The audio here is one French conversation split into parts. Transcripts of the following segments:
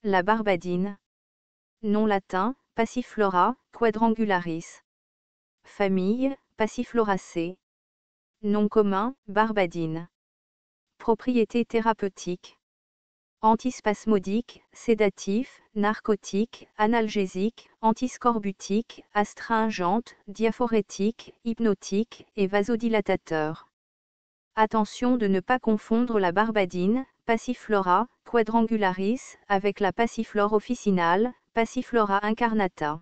La barbadine. Nom latin, Passiflora quadrangularis. Famille, Passifloracées. Nom commun, barbadine. Propriétés thérapeutiques. Antispasmodique, sédatif, narcotique, analgésique, antiscorbutique, astringente, diaphorétique, hypnotique et vasodilatateur. Attention de ne pas confondre la barbadine, Passiflora quadrangularis, avec la passiflore officinale, Passiflora incarnata.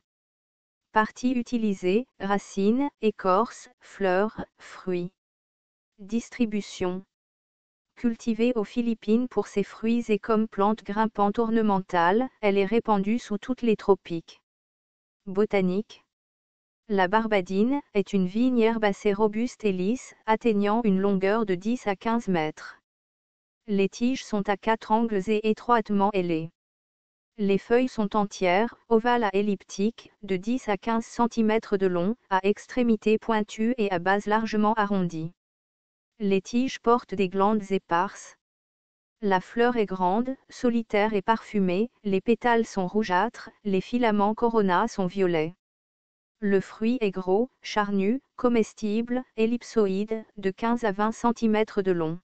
Parties utilisées, racines, écorces, fleurs, fruits. Distribution. Cultivée aux Philippines pour ses fruits et comme plante grimpante ornementale, elle est répandue sous toutes les tropiques. Botanique. La barbadine est une vigne herbacée robuste et lisse, atteignant une longueur de 10 à 15 mètres. Les tiges sont à 4 angles et étroitement ailées. Les feuilles sont entières, ovales à elliptiques, de 10 à 15 cm de long, à extrémités pointues et à base largement arrondie. Les tiges portent des glandes éparses. La fleur est grande, solitaire et parfumée, les pétales sont rougeâtres, les filaments corona sont violets. Le fruit est gros, charnu, comestible, ellipsoïde, de 15 à 20 cm de long.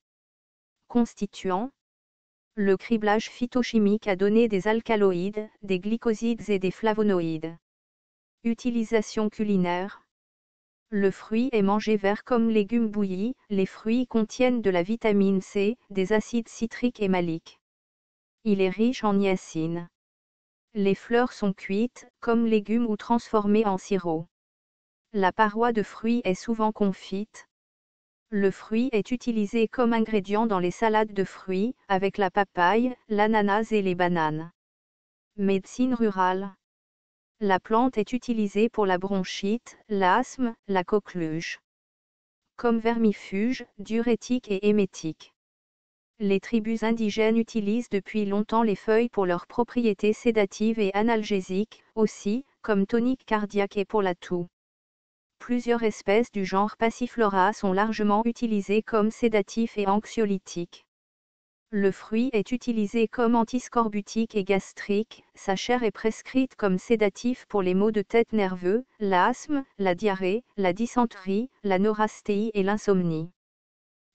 Constituants. Le criblage phytochimique a donné des alcaloïdes, des glycosides et des flavonoïdes. Utilisation culinaire. Le fruit est mangé vert comme légume bouilli, les fruits contiennent de la vitamine C, des acides citriques et maliques. Il est riche en niacine. Les fleurs sont cuites, comme légumes ou transformées en sirop. La paroi de fruits est souvent confite. Le fruit est utilisé comme ingrédient dans les salades de fruits, avec la papaye, l'ananas et les bananes. Médecine rurale. La plante est utilisée pour la bronchite, l'asthme, la coqueluche. Comme vermifuge, diurétique et émétique. Les tribus indigènes utilisent depuis longtemps les feuilles pour leurs propriétés sédatives et analgésiques, aussi, comme tonique cardiaque et pour la toux. Plusieurs espèces du genre Passiflora sont largement utilisées comme sédatifs et anxiolytiques. Le fruit est utilisé comme antiscorbutique et gastrique, sa chair est prescrite comme sédatif pour les maux de tête nerveux, l'asthme, la diarrhée, la dysenterie, la neurasthénie et l'insomnie.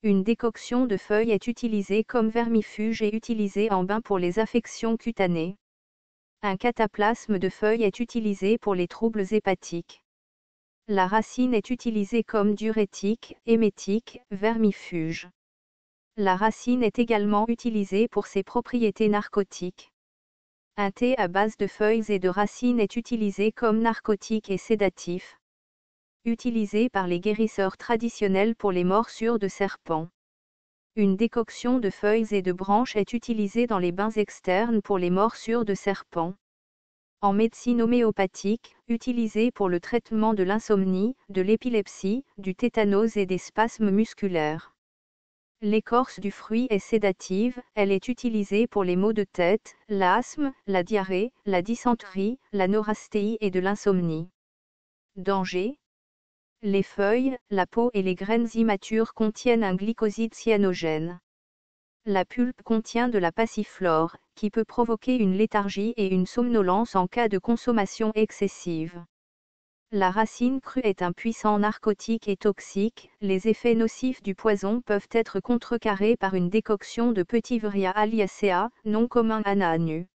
Une décoction de feuilles est utilisée comme vermifuge et utilisée en bain pour les affections cutanées. Un cataplasme de feuilles est utilisé pour les troubles hépatiques. La racine est utilisée comme diurétique, émétique, vermifuge. La racine est également utilisée pour ses propriétés narcotiques. Un thé à base de feuilles et de racines est utilisé comme narcotique et sédatif. Utilisé par les guérisseurs traditionnels pour les morsures de serpents. Une décoction de feuilles et de branches est utilisée dans les bains externes pour les morsures de serpents. En médecine homéopathique, utilisée pour le traitement de l'insomnie, de l'épilepsie, du tétanos et des spasmes musculaires. L'écorce du fruit est sédative, elle est utilisée pour les maux de tête, l'asthme, la diarrhée, la dysenterie, la neurasthénie et de l'insomnie. Danger. Les feuilles, la peau et les graines immatures contiennent un glycoside cyanogène. La pulpe contient de la passiflore, qui peut provoquer une léthargie et une somnolence en cas de consommation excessive. La racine crue est un puissant narcotique et toxique, les effets nocifs du poison peuvent être contrecarrés par une décoction de Petiveria aliacea, non commun ananu.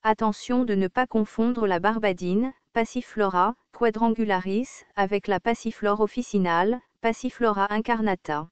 Attention de ne pas confondre la barbadine, Passiflora quadrangularis, avec la passiflore officinale, Passiflora incarnata.